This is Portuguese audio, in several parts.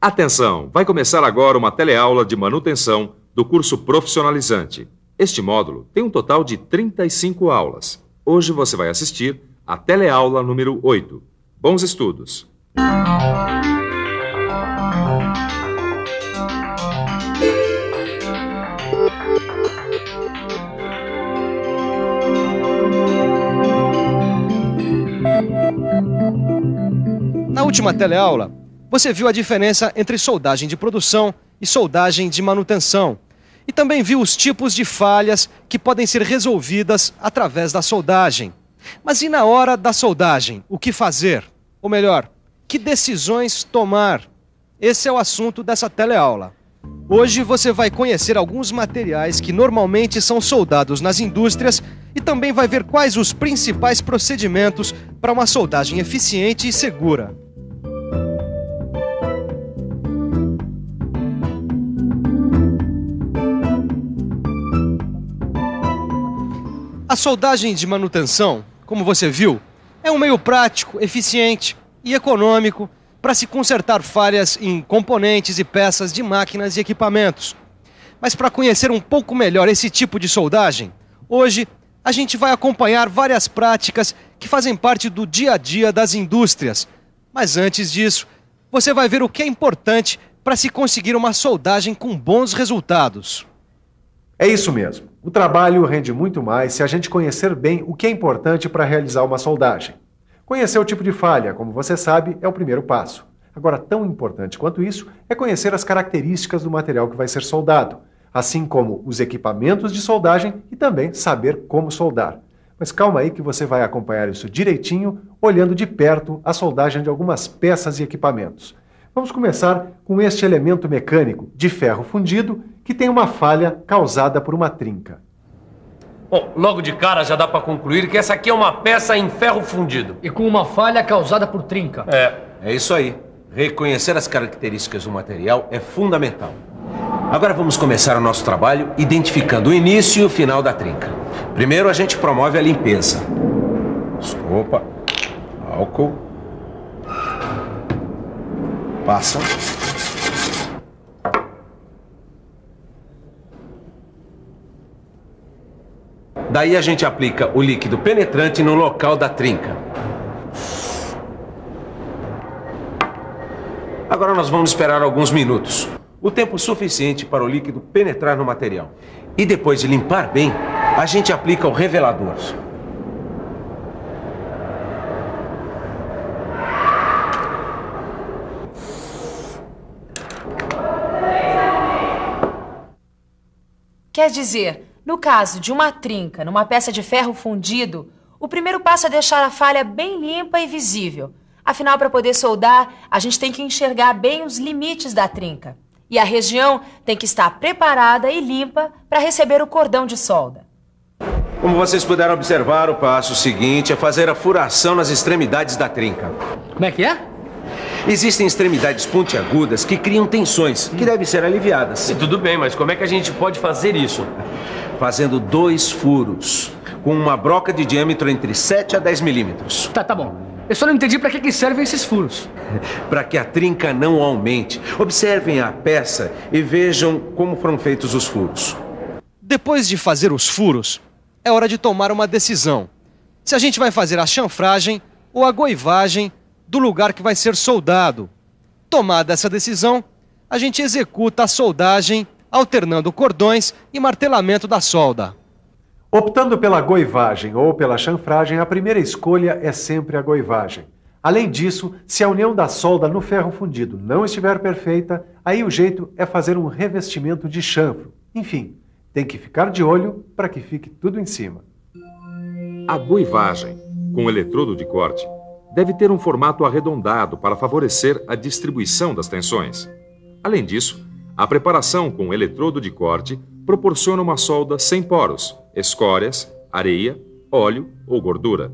Atenção! Vai começar agora uma teleaula de manutenção do curso profissionalizante. Este módulo tem um total de 35 aulas. Hoje você vai assistir a teleaula número 8. Bons estudos! Na última teleaula, você viu a diferença entre soldagem de produção e soldagem de manutenção. E também viu os tipos de falhas que podem ser resolvidas através da soldagem. Mas e na hora da soldagem, o que fazer? Ou melhor, que decisões tomar? Esse é o assunto dessa teleaula. Hoje você vai conhecer alguns materiais que normalmente são soldados nas indústrias e também vai ver quais os principais procedimentos para uma soldagem eficiente e segura. A soldagem de manutenção, como você viu, é um meio prático, eficiente e econômico para se consertar falhas em componentes e peças de máquinas e equipamentos. Mas para conhecer um pouco melhor esse tipo de soldagem, hoje a gente vai acompanhar várias práticas que fazem parte do dia a dia das indústrias. Mas antes disso, você vai ver o que é importante para se conseguir uma soldagem com bons resultados. É isso mesmo. O trabalho rende muito mais se a gente conhecer bem o que é importante para realizar uma soldagem. Conhecer o tipo de falha, como você sabe, é o primeiro passo. Agora, tão importante quanto isso é conhecer as características do material que vai ser soldado, assim como os equipamentos de soldagem e também saber como soldar. Mas calma aí que você vai acompanhar isso direitinho, olhando de perto a soldagem de algumas peças e equipamentos. Vamos começar com este elemento mecânico de ferro fundido que tem uma falha causada por uma trinca. Bom, logo de cara já dá para concluir que essa aqui é uma peça em ferro fundido. E com uma falha causada por trinca. É isso aí. Reconhecer as características do material é fundamental. Agora vamos começar o nosso trabalho identificando o início e o final da trinca. Primeiro a gente promove a limpeza. Desculpa. Álcool. Passa. Daí a gente aplica o líquido penetrante no local da trinca. Agora nós vamos esperar alguns minutos. O tempo suficiente para o líquido penetrar no material. E depois de limpar bem, a gente aplica o revelador. Quer dizer, no caso de uma trinca numa peça de ferro fundido, o primeiro passo é deixar a falha bem limpa e visível. Afinal, para poder soldar, a gente tem que enxergar bem os limites da trinca. E a região tem que estar preparada e limpa para receber o cordão de solda. Como vocês puderam observar, o passo seguinte é fazer a furação nas extremidades da trinca. Como é que é? Existem extremidades pontiagudas que criam tensões, que devem ser aliviadas. E tudo bem, mas como é que a gente pode fazer isso? Fazendo 2 furos, com uma broca de diâmetro entre 7 a 10 milímetros. Tá bom. Eu só não entendi para que servem esses furos. Para que a trinca não aumente. Observem a peça e vejam como foram feitos os furos. Depois de fazer os furos, é hora de tomar uma decisão. Se a gente vai fazer a chanfragem ou a goivagem do lugar que vai ser soldado. Tomada essa decisão, a gente executa a soldagem alternando cordões e martelamento da solda. Optando pela goivagem ou pela chanfragem, a primeira escolha é sempre a goivagem. Além disso, se a união da solda no ferro fundido não estiver perfeita, aí o jeito é fazer um revestimento de chanfro. Enfim, tem que ficar de olho para que fique tudo em cima. A goivagem, com eletrodo de corte, deve ter um formato arredondado para favorecer a distribuição das tensões. Além disso, a preparação com eletrodo de corte proporciona uma solda sem poros, escórias, areia, óleo ou gordura,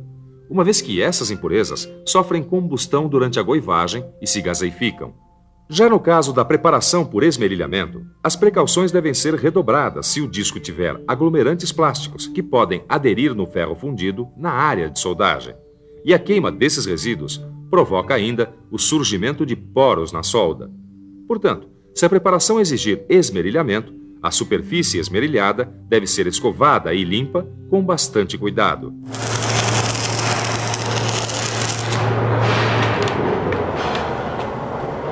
uma vez que essas impurezas sofrem combustão durante a goivagem e se gaseificam. Já no caso da preparação por esmerilhamento, as precauções devem ser redobradas se o disco tiver aglomerantes plásticos que podem aderir no ferro fundido na área de soldagem. E a queima desses resíduos provoca ainda o surgimento de poros na solda. Portanto, se a preparação exigir esmerilhamento, a superfície esmerilhada deve ser escovada e limpa com bastante cuidado.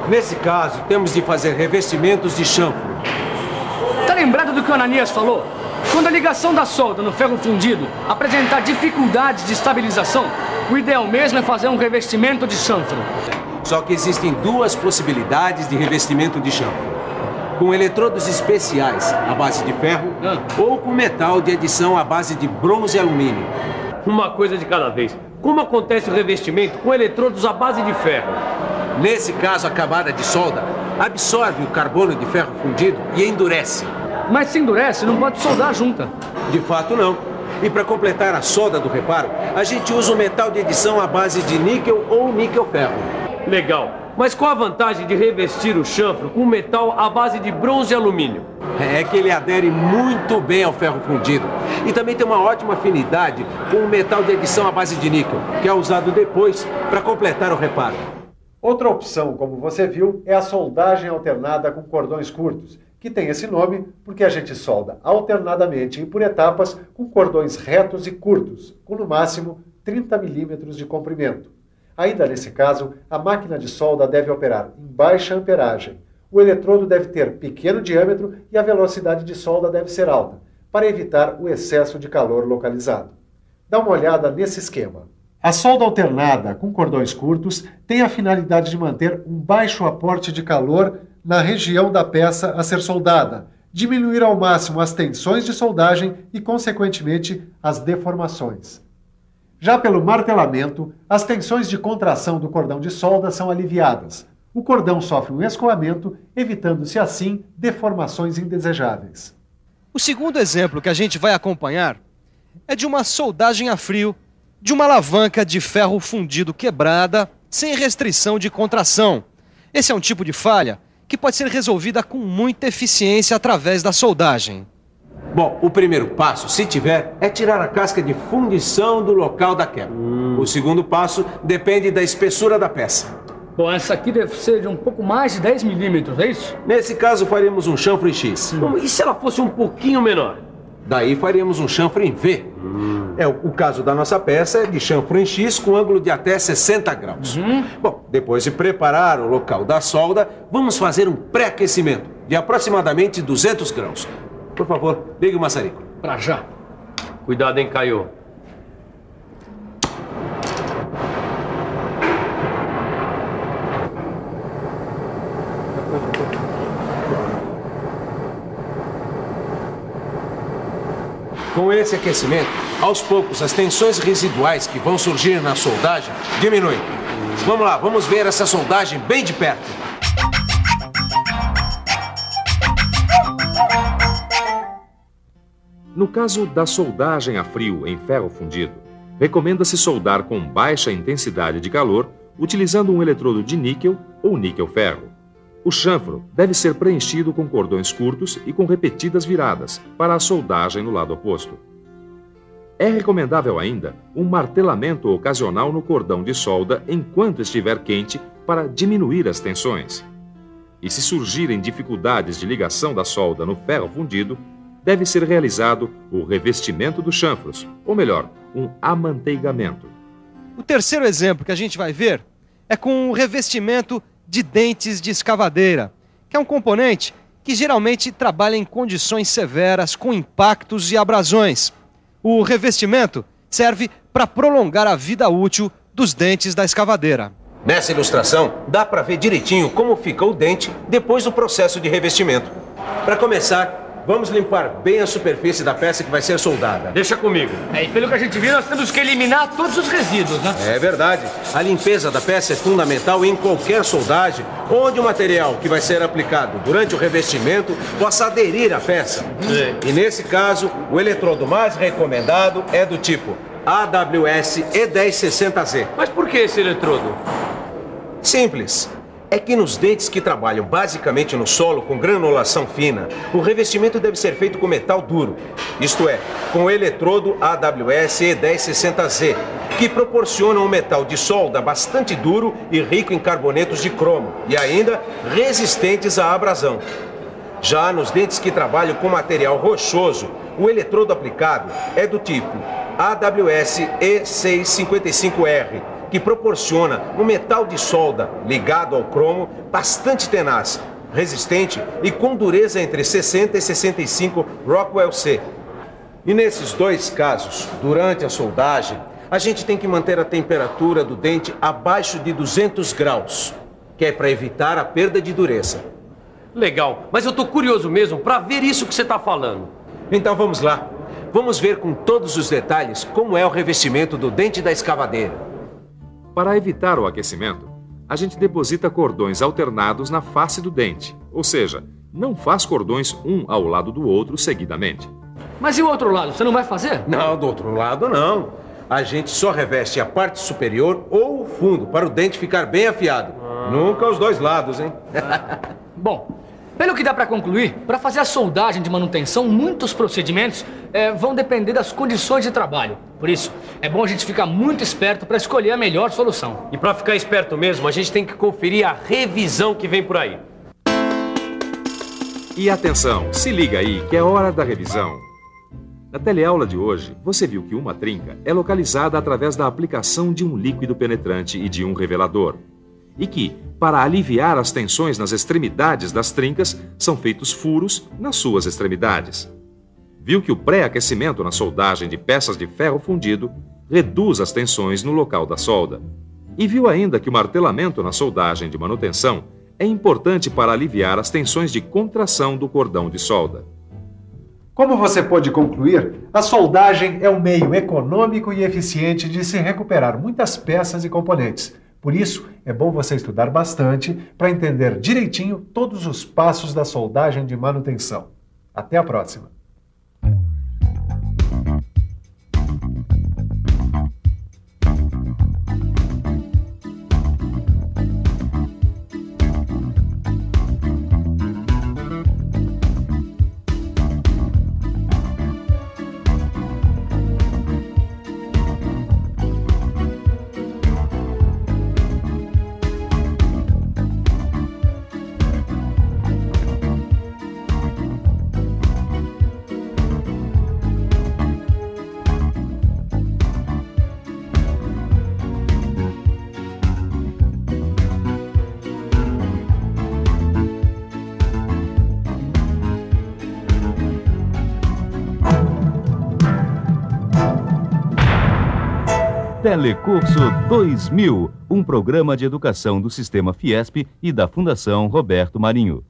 Nesse caso, temos de fazer revestimentos de chanfro. Tá lembrado do que o Ananias falou? Quando a ligação da solda no ferro fundido apresentar dificuldades de estabilização, o ideal mesmo é fazer um revestimento de chanfro. Só que existem duas possibilidades de revestimento de chanfro. Com eletrodos especiais à base de ferro ou com metal de adição à base de bronze e alumínio. Uma coisa de cada vez. Como acontece o revestimento com eletrodos à base de ferro? Nesse caso, a camada de solda absorve o carbono de ferro fundido e endurece. Mas se endurece, não pode soldar junta. De fato, não. E para completar a solda do reparo, a gente usa o metal de adição à base de níquel ou níquel-ferro. Legal. Mas qual a vantagem de revestir o chanfro com metal à base de bronze e alumínio? É que ele adere muito bem ao ferro fundido. E também tem uma ótima afinidade com o metal de adição à base de níquel, que é usado depois para completar o reparo. Outra opção, como você viu, é a soldagem alternada com cordões curtos, que tem esse nome porque a gente solda alternadamente e por etapas com cordões retos e curtos, com no máximo 30 milímetros de comprimento. Ainda nesse caso, a máquina de solda deve operar em baixa amperagem. O eletrodo deve ter pequeno diâmetro e a velocidade de solda deve ser alta, para evitar o excesso de calor localizado. Dá uma olhada nesse esquema. A solda alternada com cordões curtos tem a finalidade de manter um baixo aporte de calor na região da peça a ser soldada, diminuir ao máximo as tensões de soldagem e, consequentemente, as deformações. Já pelo martelamento, as tensões de contração do cordão de solda são aliviadas. O cordão sofre um escoamento, evitando-se assim deformações indesejáveis. O segundo exemplo que a gente vai acompanhar é de uma soldagem a frio de uma alavanca de ferro fundido quebrada sem restrição de contração. Esse é um tipo de falha que pode ser resolvida com muita eficiência através da soldagem. Bom, o primeiro passo, se tiver, é tirar a casca de fundição do local da quebra. O segundo passo depende da espessura da peça. Bom, essa aqui deve ser de um pouco mais de 10 milímetros, é isso? Nesse caso, faremos um chanfro em X. Bom, e se ela fosse um pouquinho menor? Daí faríamos um chanfro em V. O caso da nossa peça é de chanfro em X com ângulo de até 60 graus. Bom, depois de preparar o local da solda, vamos fazer um pré-aquecimento de aproximadamente 200 graus. Por favor, ligue o maçarico. Pra já. Cuidado, hein, Caio? Com esse aquecimento, aos poucos, as tensões residuais que vão surgir na soldagem diminuem. Vamos lá, vamos ver essa soldagem bem de perto. No caso da soldagem a frio em ferro fundido, recomenda-se soldar com baixa intensidade de calor, utilizando um eletrodo de níquel ou níquel-ferro. O chanfro deve ser preenchido com cordões curtos e com repetidas viradas para a soldagem no lado oposto. É recomendável ainda um martelamento ocasional no cordão de solda enquanto estiver quente para diminuir as tensões. E se surgirem dificuldades de ligação da solda no ferro fundido, deve ser realizado o revestimento dos chanfros, ou melhor, um amanteigamento. O terceiro exemplo que a gente vai ver é com o revestimento de dentes de escavadeira, que é um componente que geralmente trabalha em condições severas com impactos e abrasões. O revestimento serve para prolongar a vida útil dos dentes da escavadeira. Nessa ilustração, dá para ver direitinho como fica o dente depois do processo de revestimento. Para começar, vamos limpar bem a superfície da peça que vai ser soldada. Deixa comigo. E pelo que a gente viu, nós temos que eliminar todos os resíduos, né? É verdade. A limpeza da peça é fundamental em qualquer soldagem, onde o material que vai ser aplicado durante o revestimento possa aderir à peça. E nesse caso, o eletrodo mais recomendado é do tipo AWS E1060Z. Mas por que esse eletrodo? Simples. É que nos dentes que trabalham basicamente no solo com granulação fina, o revestimento deve ser feito com metal duro, isto é, com o eletrodo AWS E1060Z, que proporcionam um metal de solda bastante duro e rico em carbonetos de cromo e ainda resistentes à abrasão. Já nos dentes que trabalham com material rochoso, o eletrodo aplicado é do tipo AWS E655R, que proporciona um metal de solda ligado ao cromo bastante tenaz, resistente e com dureza entre 60 e 65 Rockwell C. E nesses dois casos, durante a soldagem, a gente tem que manter a temperatura do dente abaixo de 200 graus, que é para evitar a perda de dureza. Legal, mas eu tô curioso mesmo para ver isso que você tá falando. Então vamos lá. Vamos ver com todos os detalhes como é o revestimento do dente da escavadeira. Para evitar o aquecimento, a gente deposita cordões alternados na face do dente, ou seja, não faz cordões um ao lado do outro seguidamente. Mas e o outro lado, você não vai fazer? Não, do outro lado não. A gente só reveste a parte superior ou o fundo para o dente ficar bem afiado. Nunca os dois lados, hein? Bom, pelo que dá para concluir, para fazer a soldagem de manutenção, muitos procedimentos vão depender das condições de trabalho. Por isso, é bom a gente ficar muito esperto para escolher a melhor solução. E para ficar esperto mesmo, a gente tem que conferir a revisão que vem por aí. E atenção, se liga aí que é hora da revisão. Na teleaula de hoje, você viu que uma trinca é localizada através da aplicação de um líquido penetrante e de um revelador. E que, para aliviar as tensões nas extremidades das trincas, são feitos furos nas suas extremidades. Viu que o pré-aquecimento na soldagem de peças de ferro fundido reduz as tensões no local da solda. E viu ainda que o martelamento na soldagem de manutenção é importante para aliviar as tensões de contração do cordão de solda. Como você pôde concluir, a soldagem é um meio econômico e eficiente de se recuperar muitas peças e componentes. Por isso, é bom você estudar bastante para entender direitinho todos os passos da soldagem de manutenção. Até a próxima! Telecurso 2000, um programa de educação do Sistema Fiesp e da Fundação Roberto Marinho.